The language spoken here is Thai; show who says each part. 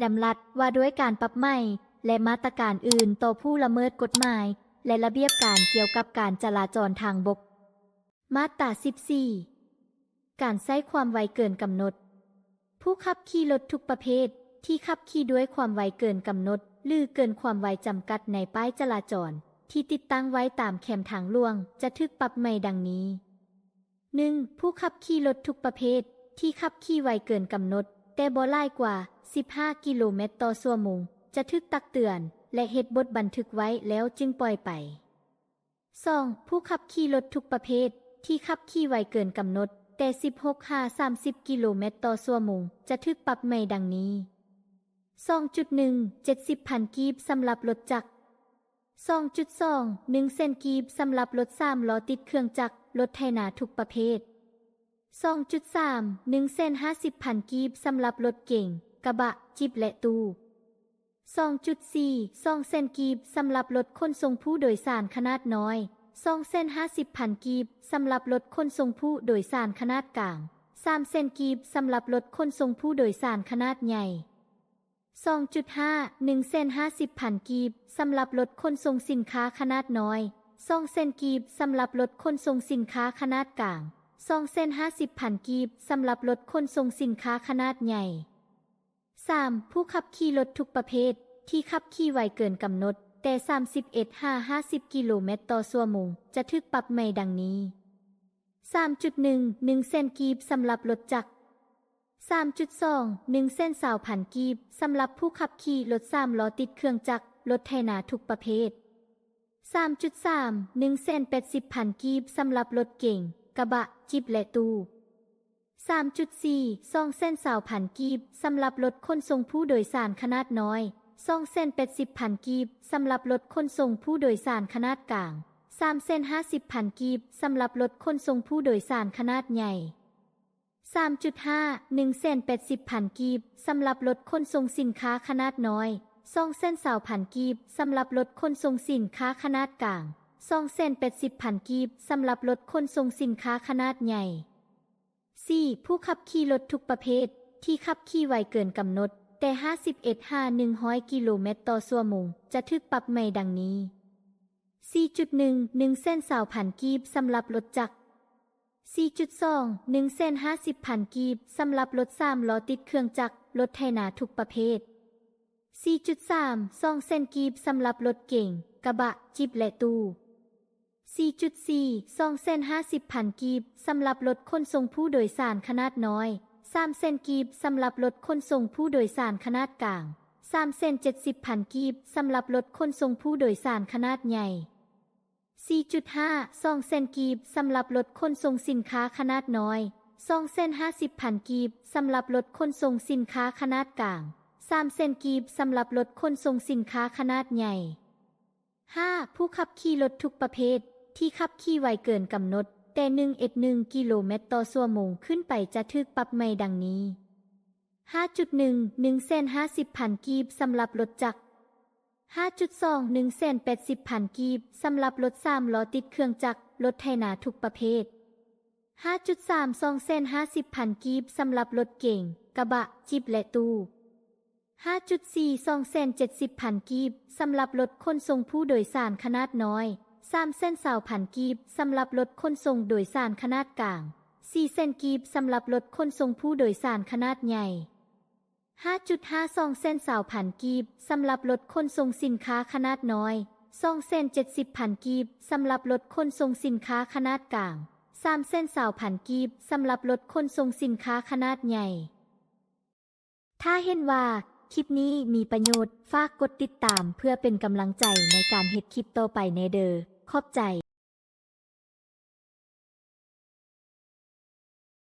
Speaker 1: ดำรัสว่าด้วยการปรับใหม่และมาตรการอื่นต่อผู้ละเมิดกฎหมายและระเบียบการเกี่ยวกับการจราจรทางบกมาตรา 14 การใช้ความไวเกินกำหนดผู้ขับขี่รถทุกประเภทที่ขับขี่ด้วยความไวเกินกำหนดหรือเกินความไวจำกัดในป้ายจราจรที่ติดตั้งไว้ตามแคมทางหลวงจะถูกปรับใหม่ดังนี้ 1. ผู้ขับขี่รถทุกประเภทที่ขับขี่ไวเกินกำหนดแต่บ่หลายกว่า15 กิโลเมตรต่อชั่วโมงจะถูกตักเตือนและเฮ็ดบทบันทึกไว้แล้วจึงปล่อยไป 2. ผู้ขับขี่รถทุกประเภทที่ขับขี่ไวเกินกำหนดแต่16-30 กิโลเมตรต่อชั่วโมงจะถูกปรับใหม่ดังนี้ 2.1 70,000 กีบสำหรับรถจักร 2.2 1 เซนกีบสำหรับรถ3ล้อติดเครื่องจักรรถไถนาทุกประเภท 2.3 1 เซน50,000 กีบสำหรับรถเก๋งกระบะจิบและตู้ 2.4 2 เซนกีบสำหรับรถขนส่งผู้โดยสารขนาดน้อย2 เซน50,000 กีบสำหรับรถขนส่งผู้โดยสารขนาดกลาง3 เซนกีบสำหรับรถขนส่งผู้โดยสารขนาดใหญ่ 2.5 1 เซน50,000 กีบสำหรับรถขนส่งสินค้าขนาดน้อย2 เซนกีบสำหรับรถขนส่งสินค้าขนาดกลาง2 เซน50,000 กีบสำหรับรถขนส่งสินค้าขนาดใหญ่ 3. ผู้ขับขี่รถทุกประเภทที่ขับขี่ไวเกินกำหนดแต่31-50 กิโลเมตรต่อชั่วโมงจะถูกปรับใหม่ดังนี้ 3.1 1 เซนกีบสำหรับรถจักร 3.2 1 เซน20,000 กีบสำหรับผู้ขับขี่รถ3ล้อติดเครื่องจักรรถไถนาทุกประเภท 3.3 1 เซน80,000 กีบสำหรับรถเก๋งกระบะจิบและตู้ 3.4 2 เซน20,000 กีบสำหรับรถขนส่งผู้โดยสารขนาดน้อย2 เซน80,000 กีบสำหรับรถขนส่งผู้โดยสารขนาดกลาง3 เซน50,000 กีบสำหรับรถขนส่งผู้โดยสารขนาดใหญ่ 3.5 1 เซน80,000 กีบสำหรับรถขนส่งสินค้าขนาดน้อย2 เซน20,000 กีบสำหรับรถขนส่งสินค้าขนาดกลาง2 เซน80,000 กีบสำหรับรถขนส่งสินค้าขนาดใหญ่ 4. ผู้ขับขี่รถทุกประเภทที่ขับขี่ไวเกินกำหนดแต่51-100 กิโลเมตรต่อชั่วโมงจะถูกปรับใหม่ดังนี้ 4.1 1 เซน20,000 กีบสำหรับรถจักร 4.2 1 เซน50,000 กีบสำหรับรถ3ล้อติดเครื่องจักรรถไถนาทุกประเภท 4.3 2 เซนกีบสำหรับรถเก๋งกระบะจิบและตู้ 4.4 2 เซน50,000 กีบสำหรับรถขนส่งผู้โดยสารขนาดน้อย3 เซนกีบสำหรับรถขนส่งผู้โดยสารขนาดกลาง3 เซน70,000 กีบสำหรับรถขนส่งผู้โดยสารขนาดใหญ่ 4.5 2 เซนกีบสำหรับรถขนส่งสินค้าขนาดน้อย2 เซน50,000 กีบสำหรับรถขนส่งสินค้าขนาดกลาง3 เซนกีบสำหรับรถขนส่งสินค้าขนาดใหญ่ 5. ผู้ขับขี่รถทุกประเภทที่ขับขี่ไวเกินกำหนดแต่1.1 กิโลเมตรต่อชั่วโมงขึ้นไปจะถูกปรับใหม่ดังนี้ 5.1 1 เซน50,000 กีบสำหรับรถจักร 5.2 1 เซน80,000 กีบสำหรับรถ3ล้อติดเครื่องจักรรถไถนาทุกประเภท 5.3 2 เซน50,000 กีบสำหรับรถเก๋งกระบะจิบและตู้ 5.4 2 เซน70,000 กีบสำหรับรถขนส่งผู้โดยสารขนาดน้อย3 เซน20,000 กีบสำหรับรถขนส่งโดยสารขนาดกลาง4 เซนกีบสำหรับรถขนส่งผู้โดยสารขนาดใหญ่ 5.5 2 เซน20,000 กีบสำหรับรถขนส่งสินค้าขนาดน้อย2 เซน70,000 กีบสำหรับรถขนส่งสินค้าขนาดกลาง3 เซน20,000 กีบสำหรับรถขนส่งสินค้าขนาดใหญ่ถ้าเห็นว่าคลิปนี้มีประโยชน์ฝากกดติดตามเพื่อเป็นกำลังใจในการเฮ็ดคลิปต่อไปในเด้อขอบใจ